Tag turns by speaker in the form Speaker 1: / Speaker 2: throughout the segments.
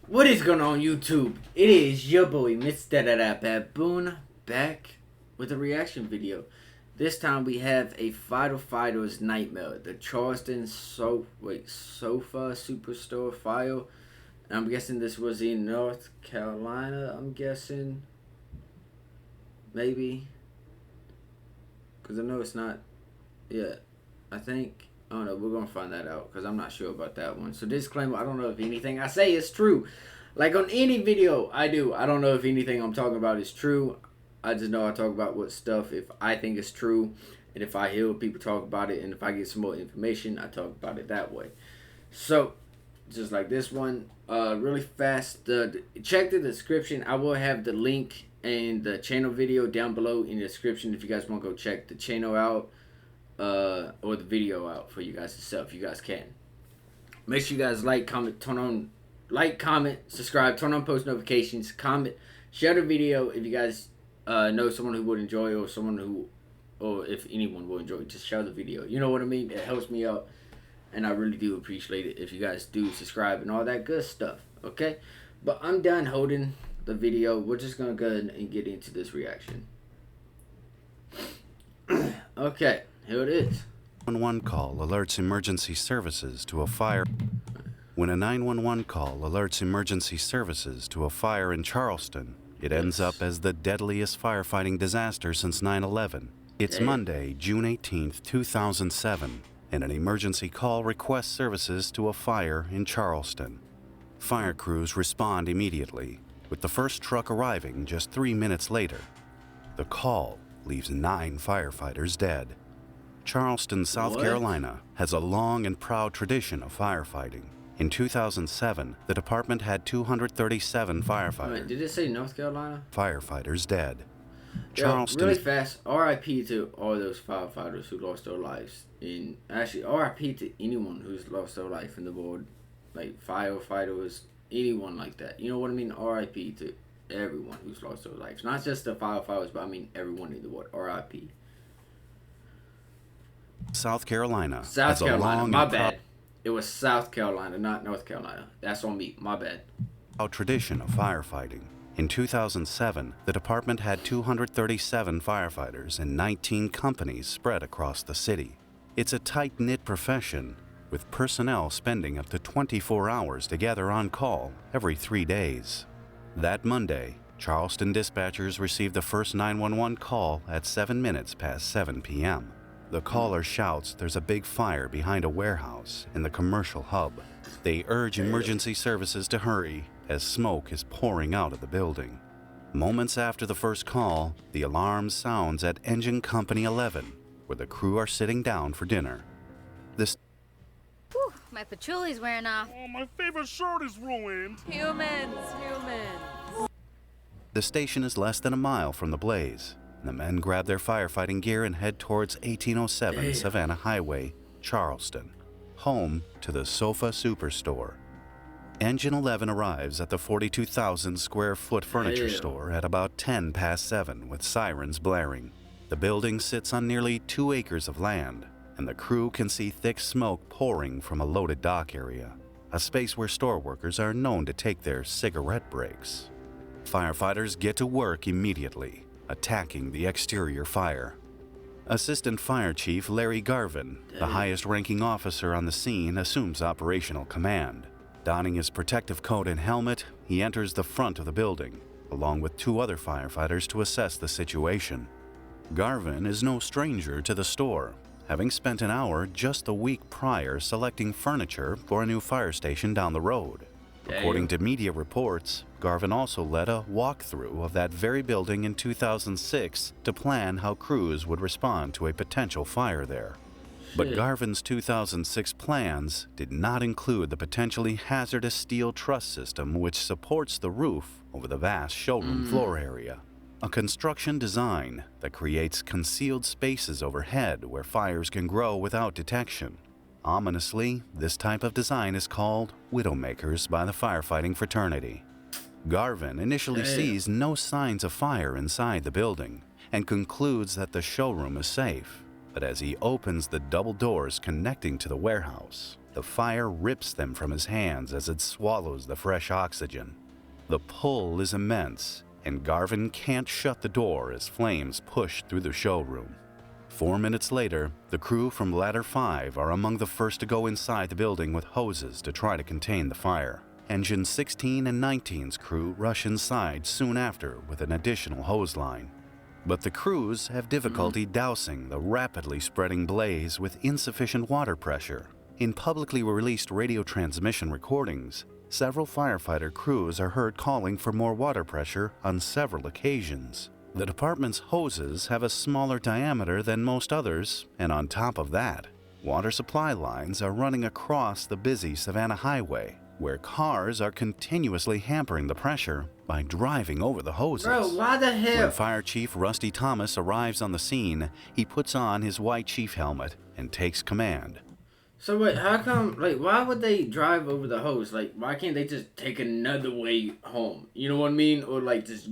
Speaker 1: What is going on, YouTube? It is your boy, MrBaboon, back with a reaction video. This time we have a Firefighter's Nightmare, the Charleston Sofa Superstore file. And I'm guessing this was in North Carolina, I'm guessing. Maybe. Because I know it's not. Yeah, I think. I don't know, we're going to find that out because I'm not sure about that one. So disclaimer, I don't know if anything I say is true. Like on any video I do, I don't know if anything I'm talking about is true. I just know I talk about what stuff if I think it's true. And if I hear people talk about it and if I get some more information, I talk about it that way. So, just like this one, really fast, check the description. I will have the link and the channel video down below in the description if you guys want to go check the channel out. Or the video out for you guys yourself, if you guys can. Make sure you guys like, comment, subscribe, turn on post notifications, comment, share the video if you guys know someone who would enjoy, or someone who, or if anyone will enjoy, just share the video. You know what I mean? It helps me out, and I really do appreciate it if you guys do subscribe and all that good stuff. Okay, but I'm done holding the video. We're just gonna go ahead and get into this reaction. Okay. Here it is.
Speaker 2: 911 call alerts emergency services to a fire. When a 911 call alerts emergency services to a fire in Charleston, it ends up as the deadliest firefighting disaster since 9/11. It's Monday, June 18th, 2007, and an emergency call requests services to a fire in Charleston. Fire crews respond immediately, with the first truck arriving just 3 minutes later. The call leaves 9 firefighters dead. Charleston, South Carolina has a long and proud tradition of firefighting. In 2007, the department had 237 firefighters.
Speaker 1: Wait, did it say North Carolina?
Speaker 2: Firefighters dead.
Speaker 1: Charleston. Really fast, RIP to all those firefighters who lost their lives. And actually, RIP to anyone who's lost their life in the world. Like firefighters, anyone like that. You know what I mean? RIP to everyone who's lost their lives. Not just the firefighters, but I mean everyone in the world. RIP.
Speaker 2: South Carolina.
Speaker 1: South Carolina, my bad. It was South Carolina, not North Carolina. That's on me, my bad.
Speaker 2: A tradition of firefighting. In 2007, the department had 237 firefighters and 19 companies spread across the city. It's a tight-knit profession, with personnel spending up to 24 hours together on call every 3 days. That Monday, Charleston dispatchers received the first 911 call at 7 minutes past 7 p.m. The caller shouts there's a big fire behind a warehouse in the commercial hub. They urge emergency services to hurry as smoke is pouring out of the building. Moments after the first call, the alarm sounds at Engine Company 11, where the crew are sitting down for dinner.
Speaker 3: Whew, my patchouli's wearing off.
Speaker 4: Oh, my favorite shirt is ruined.
Speaker 3: Humans.
Speaker 2: The station is less than a mile from the blaze. The men grab their firefighting gear and head towards 1807 Savannah Highway, Charleston, home to the Sofa Superstore. Engine 11 arrives at the 42,000 square foot furniture store at about 10 past 7 with sirens blaring. The building sits on nearly 2 acres of land, and the crew can see thick smoke pouring from a loaded dock area, a space where store workers are known to take their cigarette breaks. Firefighters get to work immediately, attacking the exterior fire. Assistant Fire Chief Larry Garvin, the highest-ranking officer on the scene, assumes operational command. Donning his protective coat and helmet, he enters the front of the building, along with 2 other firefighters to assess the situation. Garvin is no stranger to the store, having spent an hour just the week prior selecting furniture for a new fire station down the road. According to media reports, Garvin also led a walkthrough of that very building in 2006 to plan how crews would respond to a potential fire there. But Garvin's 2006 plans did not include the potentially hazardous steel truss system which supports the roof over the vast showroom floor area. A construction design that creates concealed spaces overhead where fires can grow without detection. Ominously, this type of design is called Widowmakers by the firefighting fraternity. Garvin initially sees no signs of fire inside the building and concludes that the showroom is safe. But as he opens the double doors connecting to the warehouse, The fire rips them from his hands as it swallows the fresh oxygen. The pull is immense, and Garvin can't shut the door as flames push through the showroom. 4 minutes later, the crew from Ladder 5 are among the first to go inside the building with hoses to try to contain the fire. Engine 16 and 19's crew rush inside soon after with an additional hose line. But the crews have difficulty dousing the rapidly spreading blaze with insufficient water pressure. In publicly released radio transmission recordings, several firefighter crews are heard calling for more water pressure on several occasions. The department's hoses have a smaller diameter than most others, and on top of that, water supply lines are running across the busy Savannah Highway, where cars are continuously hampering the pressure by driving over the hoses.
Speaker 1: Bro, why the hell?
Speaker 2: When Fire Chief Rusty Thomas arrives on the scene, he puts on his white chief helmet and takes command.
Speaker 1: So wait, how come, like, why would they drive over the hose? Like, why can't they just take another way home? You know what I mean? Or, like, just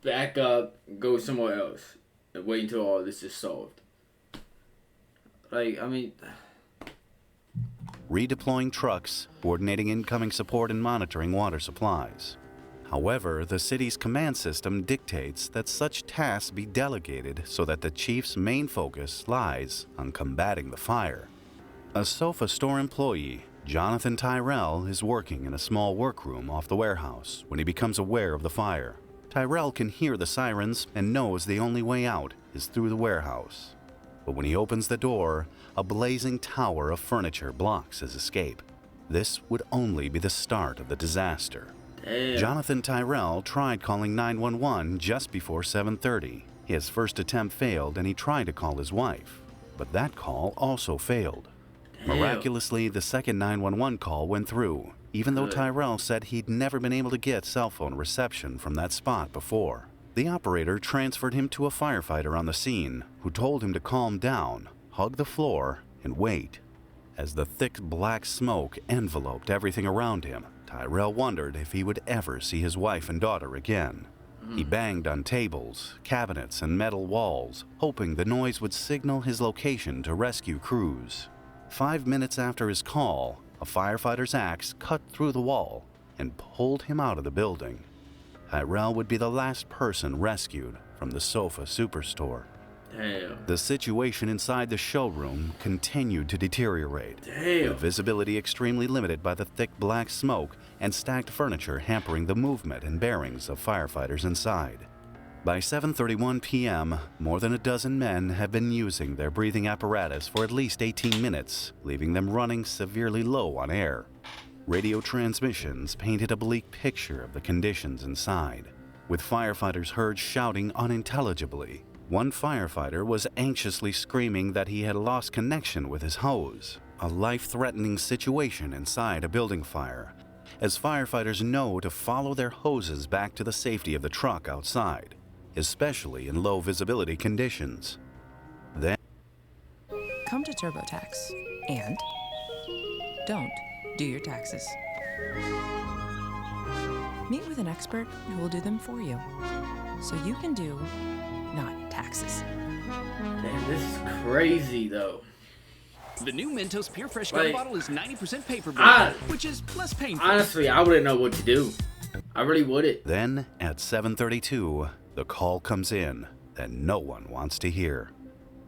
Speaker 1: back up, go somewhere else, and wait until all this is solved. Like, I mean...
Speaker 2: Redeploying trucks, coordinating incoming support and monitoring water supplies. However, the city's command system dictates that such tasks be delegated so that the chief's main focus lies on combating the fire. A sofa store employee, Jonathan Tyrell, is working in a small workroom off the warehouse when he becomes aware of the fire. Tyrell can hear the sirens and knows the only way out is through the warehouse. But when he opens the door, a blazing tower of furniture blocks his escape. This would only be the start of the disaster.
Speaker 1: Damn.
Speaker 2: Jonathan Tyrell tried calling 911 just before 7:30. His first attempt failed and he tried to call his wife, but that call also failed.
Speaker 1: Damn.
Speaker 2: Miraculously, the second 911 call went through, even though
Speaker 1: Good.
Speaker 2: Tyrell said he'd never been able to get cell phone reception from that spot before. The operator transferred him to a firefighter on the scene, who told him to calm down, hug the floor, and wait. As the thick black smoke enveloped everything around him, Tyrell wondered if he would ever see his wife and daughter again. He banged on tables, cabinets, and metal walls, hoping the noise would signal his location to rescue crews. 5 minutes after his call, a firefighter's axe cut through the wall and pulled him out of the building. Tyrell would be the last person rescued from the sofa superstore.
Speaker 1: Damn.
Speaker 2: The situation inside the showroom continued to deteriorate,
Speaker 1: Damn.
Speaker 2: with visibility extremely limited by the thick black smoke and stacked furniture hampering the movement and bearings of firefighters inside. By 7:31 p.m., more than a dozen men have been using their breathing apparatus for at least 18 minutes, leaving them running severely low on air. Radio transmissions painted a bleak picture of the conditions inside, with firefighters heard shouting unintelligibly. One firefighter was anxiously screaming that he had lost connection with his hose, a life-threatening situation inside a building fire, as firefighters know to follow their hoses back to the safety of the truck outside, especially in low visibility conditions. Then,
Speaker 5: Come to TurboTax and don't do your taxes. Meet with an expert who will do them for you, so you can do not taxes.
Speaker 1: Damn, this is crazy, though.
Speaker 6: The new Mentos Pure Fresh
Speaker 1: Like,
Speaker 6: Gum Bottle is 90% paper
Speaker 1: I-
Speaker 6: based, which is less painful.
Speaker 1: Honestly, I wouldn't know what to do. I really wouldn't.
Speaker 2: then at 7:32, the call comes in that no one wants to hear.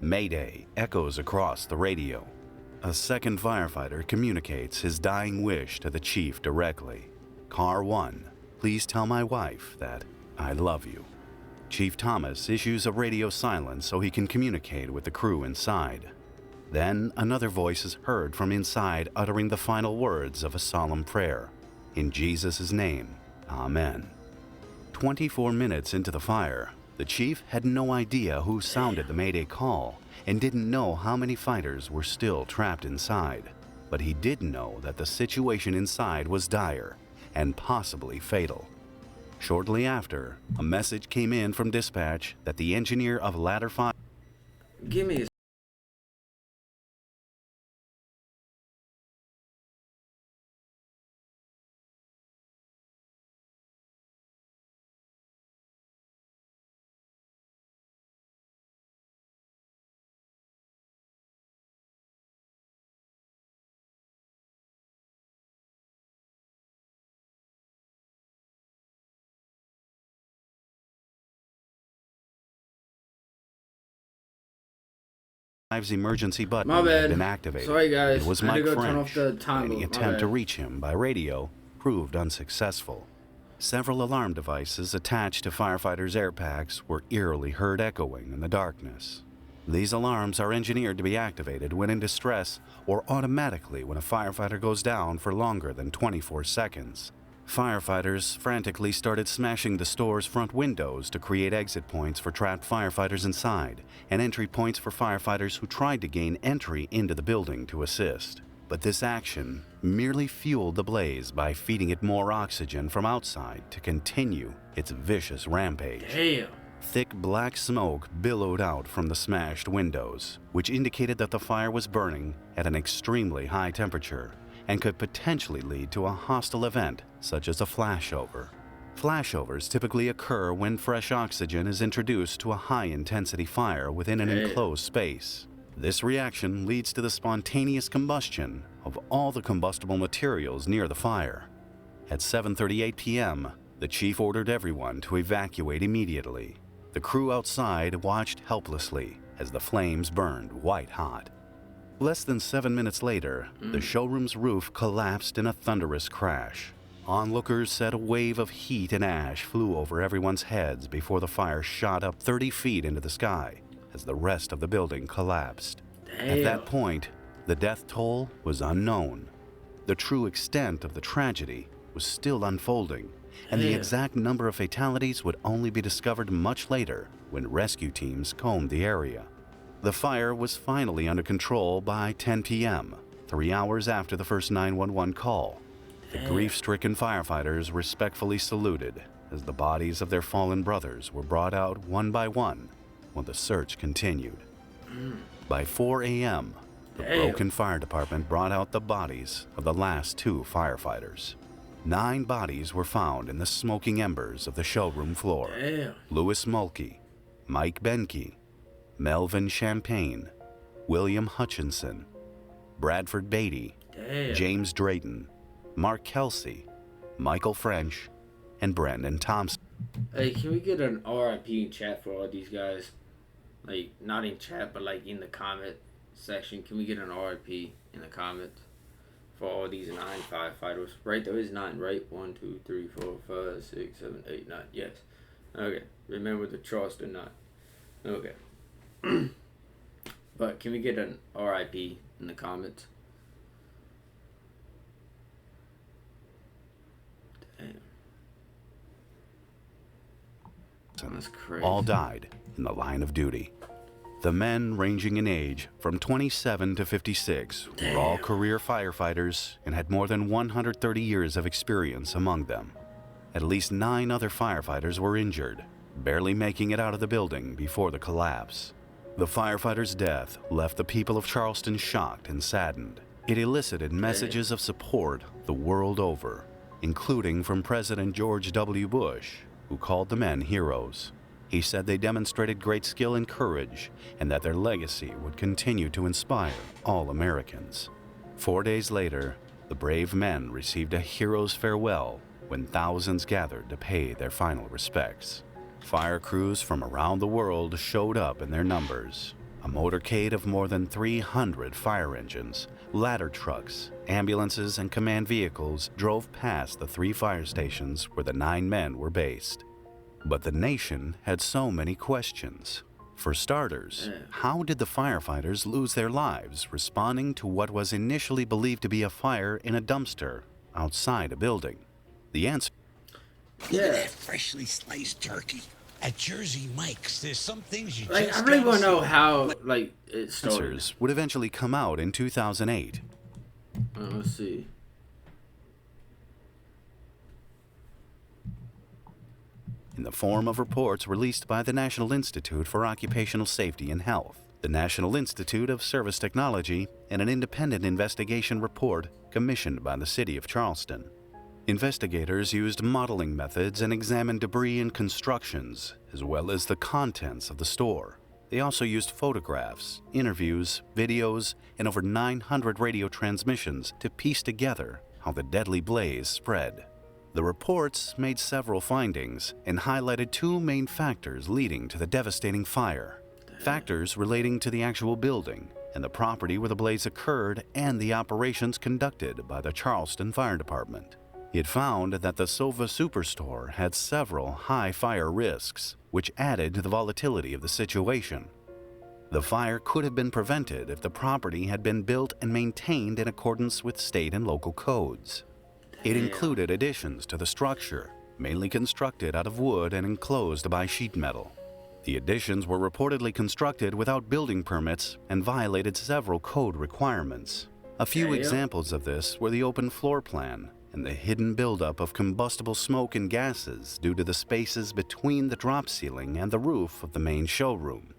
Speaker 2: Mayday echoes across the radio. A second firefighter communicates his dying wish to the chief directly. Car 1, please tell my wife that I love you. Chief Thomas issues a radio silence so he can communicate with the crew inside. Then another voice is heard from inside uttering the final words of a solemn prayer. In Jesus' name, Amen. 24 minutes into the fire, the chief had no idea who sounded the Mayday call and didn't know how many fighters were still trapped inside. But he did know that the situation inside was dire and possibly fatal. Shortly after, a message came in from dispatch that the engineer of Ladder 5 emergency button
Speaker 1: My bad.
Speaker 2: had been activated.
Speaker 1: Sorry, guys.
Speaker 2: It was
Speaker 1: I had
Speaker 2: Mike
Speaker 1: to go turn
Speaker 2: French.
Speaker 1: off the timer.
Speaker 2: Any
Speaker 1: My
Speaker 2: attempt to
Speaker 1: bad.
Speaker 2: reach him by radio proved unsuccessful. Several alarm devices attached to firefighters' air packs were eerily heard echoing in the darkness. These alarms are engineered to be activated when in distress or automatically when a firefighter goes down for longer than 24 seconds. Firefighters frantically started smashing the store's front windows to create exit points for trapped firefighters inside and entry points for firefighters who tried to gain entry into the building to assist. But this action merely fueled the blaze by feeding it more oxygen from outside to continue its vicious rampage.
Speaker 1: Damn.
Speaker 2: Thick black smoke billowed out from the smashed windows, which indicated that the fire was burning at an extremely high temperature and could potentially lead to a hostile event such as a flashover. Flashovers typically occur when fresh oxygen is introduced to a high-intensity fire within an enclosed space. This reaction leads to the spontaneous combustion of all the combustible materials near the fire. At 7:38 p.m., the chief ordered everyone to evacuate immediately. The crew outside watched helplessly as the flames burned white hot. Less than 7 minutes later, the showroom's roof collapsed in a thunderous crash. Onlookers said a wave of heat and ash flew over everyone's heads before the fire shot up 30 feet into the sky as the rest of the building collapsed.
Speaker 1: Damn.
Speaker 2: At that point, the death toll was unknown. The true extent of the tragedy was still unfolding, and the
Speaker 1: Damn.
Speaker 2: exact number of fatalities would only be discovered much later when rescue teams combed the area. The fire was finally under control by 10 p.m., 3 hours after the first 911 call. The grief-stricken firefighters respectfully saluted as the bodies of their fallen brothers were brought out one by one while the search continued. By 4 a.m., the broken fire department brought out the bodies of the last 2 firefighters. 9 bodies were found in the smoking embers of the showroom floor.
Speaker 1: Damn.
Speaker 2: Louis Mulkey, Mike Benke, Melvin Champagne, William Hutchinson, Bradford Beatty,
Speaker 1: Damn.
Speaker 2: James Drayton, Mark Kelsey, Michael French, and Brandon Thompson.
Speaker 1: Hey, can we get an RIP in chat for all these guys? Like, not in chat, but like in the comment section. Can we get an RIP in the comments for all these 9 firefighters? Right, there is 9, right? 1, 2, 3, 4, 5, 6, 7, 8, 9. Yes. Okay. Remember the Charleston 9. Okay. But can we get an RIP in the comments? Damn. That's crazy.
Speaker 2: All died in the line of duty. The men, ranging in age from 27 to 56, were all career firefighters and had more than 130 years of experience among them. At least 9 other firefighters were injured, barely making it out of the building before the collapse. The firefighter's death left the people of Charleston shocked and saddened. It elicited messages of support the world over, including from President George W. Bush, who called the men heroes. He said they demonstrated great skill and courage, and that their legacy would continue to inspire all Americans. 4 days later, the brave men received a hero's farewell when thousands gathered to pay their final respects. Fire crews from around the world showed up in their numbers. A motorcade of more than 300 fire engines, ladder trucks, ambulances, and command vehicles drove past the 3 fire stations where the 9 men were based. But the nation had so many questions. For starters, how did the firefighters lose their lives responding to what was initially believed to be a fire in a dumpster outside a building? The answer
Speaker 7: Look at that freshly sliced turkey. At Jersey Mike's, there's some things you
Speaker 1: Like,
Speaker 7: just
Speaker 1: I really
Speaker 7: gotta
Speaker 1: want to know
Speaker 7: see.
Speaker 1: how, like, it started.
Speaker 2: answers would eventually come out in 2008.
Speaker 1: Let's see.
Speaker 2: In the form of reports released by the National Institute for Occupational Safety and Health, the National Institute of Service Technology, and an independent investigation report commissioned by the City of Charleston. Investigators used modeling methods and examined debris and constructions, as well as the contents of the store. They also used photographs, interviews, videos, and over 900 radio transmissions to piece together how the deadly blaze spread. The reports made several findings and highlighted 2 main factors leading to the devastating fire: factors relating to the actual building and the property where the blaze occurred and the operations conducted by the Charleston Fire Department. It found that the Sofa Superstore had several high fire risks, which added to the volatility of the situation. The fire could have been prevented if the property had been built and maintained in accordance with state and local codes. It included additions to the structure, mainly constructed out of wood and enclosed by sheet metal. The additions were reportedly constructed without building permits and violated several code requirements. A few examples of this were the open floor plan and the hidden buildup of combustible smoke and gases due to the spaces between the drop ceiling and the roof of the main showroom.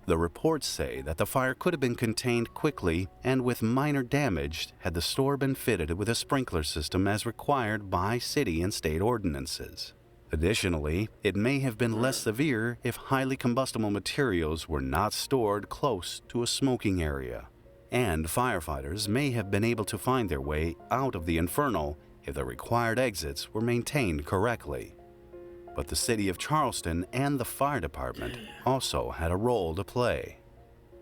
Speaker 2: The reports say that the fire could have been contained quickly and with minor damage had the store been fitted with a sprinkler system as required by city and state ordinances. Additionally, it may have been less severe if highly combustible materials were not stored close to a smoking area, and firefighters may have been able to find their way out of the inferno if the required exits were maintained correctly. But the city of Charleston and the fire department also had a role to play.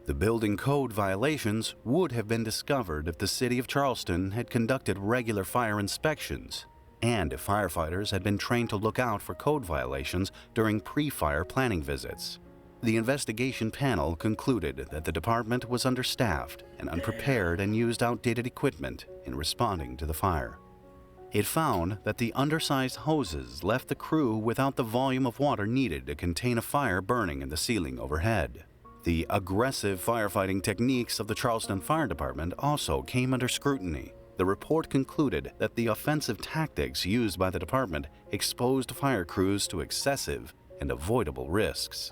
Speaker 2: The building code violations would have been discovered if the city of Charleston had conducted regular fire inspections and if firefighters had been trained to look out for code violations during pre-fire planning visits. The investigation panel concluded that the department was understaffed and unprepared and used outdated equipment in responding to the fire. It found that the undersized hoses left the crew without the volume of water needed to contain a fire burning in the ceiling overhead. The aggressive firefighting techniques of the Charleston Fire Department also came under scrutiny. The report concluded that the offensive tactics used by the department exposed fire crews to excessive and avoidable risks.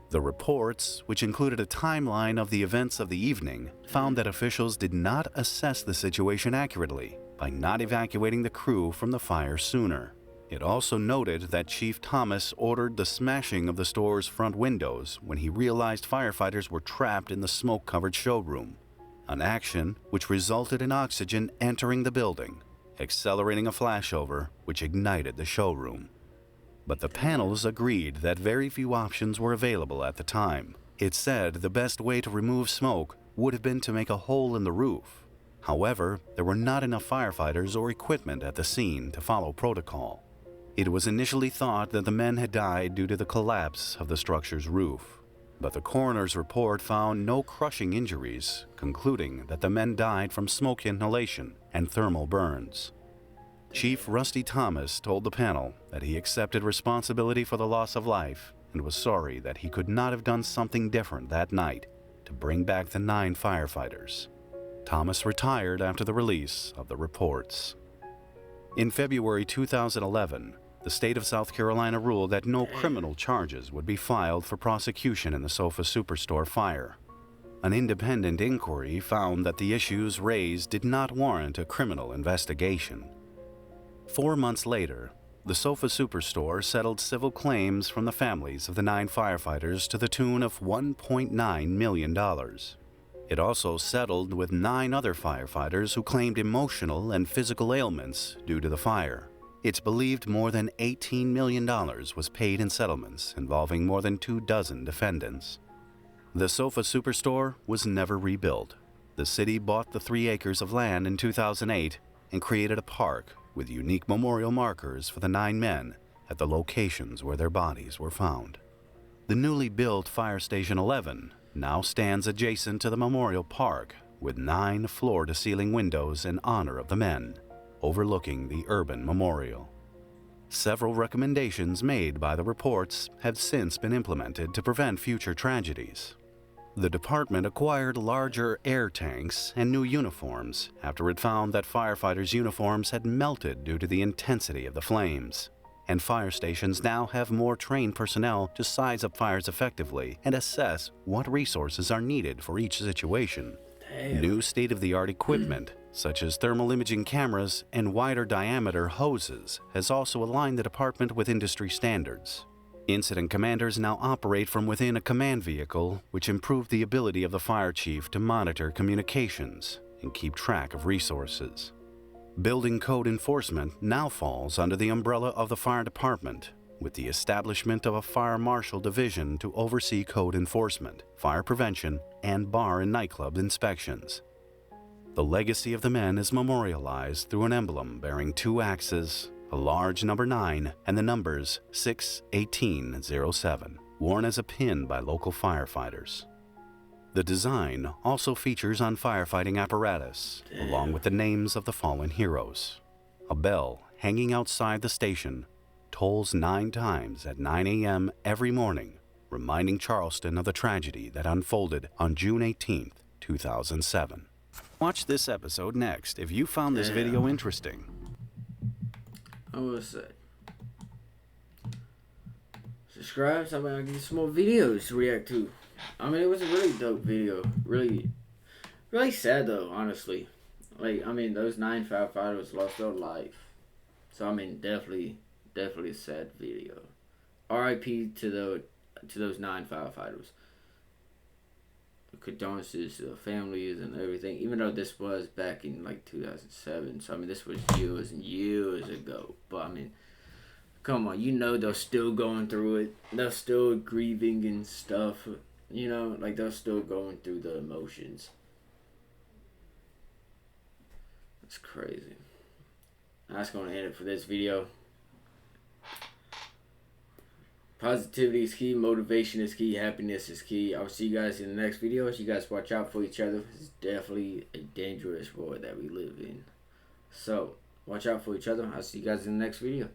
Speaker 2: The reports, which included a timeline of the events of the evening, found that officials did not assess the situation accurately by not evacuating the crew from the fire sooner. It also noted that Chief Thomas ordered the smashing of the store's front windows when he realized firefighters were trapped in the smoke-covered showroom, an action which resulted in oxygen entering the building, accelerating a flashover which ignited the showroom. But the panels agreed that very few options were available at the time. It said the best way to remove smoke would have been to make a hole in the roof. However, there were not enough firefighters or equipment at the scene to follow protocol. It was initially thought that the men had died due to the collapse of the structure's roof, but the coroner's report found no crushing injuries, concluding that the men died from smoke inhalation and thermal burns. Chief Rusty Thomas told the panel that he accepted responsibility for the loss of life and was sorry that he could not have done something different that night to bring back the 9 firefighters. Thomas retired after the release of the reports. In February 2011, the state of South Carolina ruled that no criminal charges would be filed for prosecution in the Sofa Superstore fire. An independent inquiry found that the issues raised did not warrant a criminal investigation. 4 months later, the Sofa Superstore settled civil claims from the families of the 9 firefighters to the tune of $1.9 million. It also settled with 9 other firefighters who claimed emotional and physical ailments due to the fire. It's believed more than $18 million was paid in settlements involving more than 24 defendants. The Sofa Superstore was never rebuilt. The city bought the 3 acres of land in 2008 and created a park with unique memorial markers for the 9 men at the locations where their bodies were found. The newly built Fire Station 11 now stands adjacent to the memorial park with 9 floor-to-ceiling windows in honor of the men, overlooking the urban memorial. Several recommendations made by the reports have since been implemented to prevent future tragedies. The department acquired larger air tanks and new uniforms after it found that firefighters' uniforms had melted due to the intensity of the flames. And fire stations now have more trained personnel to size up fires effectively and assess what resources are needed for each situation. New state-of-the-art equipment, such as thermal imaging cameras and wider diameter hoses, has also aligned the department with industry standards. Incident commanders now operate from within a command vehicle, which improved the ability of the fire chief to monitor communications and keep track of resources. Building code enforcement now falls under the umbrella of the fire department, with the establishment of a fire marshal division to oversee code enforcement, fire prevention, and bar and nightclub inspections. The legacy of the men is memorialized through an emblem bearing 2 axes, a large number 9, and the numbers 61807, worn as a pin by local firefighters. The design also features on firefighting apparatus, along with the names of the fallen heroes. A bell hanging outside the station tolls 9 times at 9 a.m. every morning, reminding Charleston of the tragedy that unfolded on June 18, 2007. Watch this episode next if you found this video interesting.
Speaker 1: I will say, subscribe so I can get some more videos to react to. I mean, it was a really dope video. Really sad though, honestly. Like, I mean, those 9 firefighters lost their life. So I mean, definitely a sad video. R.I.P. to those 9 firefighters. Condolences to the families and everything. Even though this was back in like 2007, so I mean, this was years and years ago. But I mean, come on, you know they're still going through it. They're still grieving and stuff. You know, like they're still going through the emotions. That's crazy. That's going to end it for this video. Positivity is key, motivation is key, happiness is key. I'll see you guys in the next video. You guys watch out for each other. It's definitely a dangerous world that we live in. So, watch out for each other. I'll see you guys in the next video.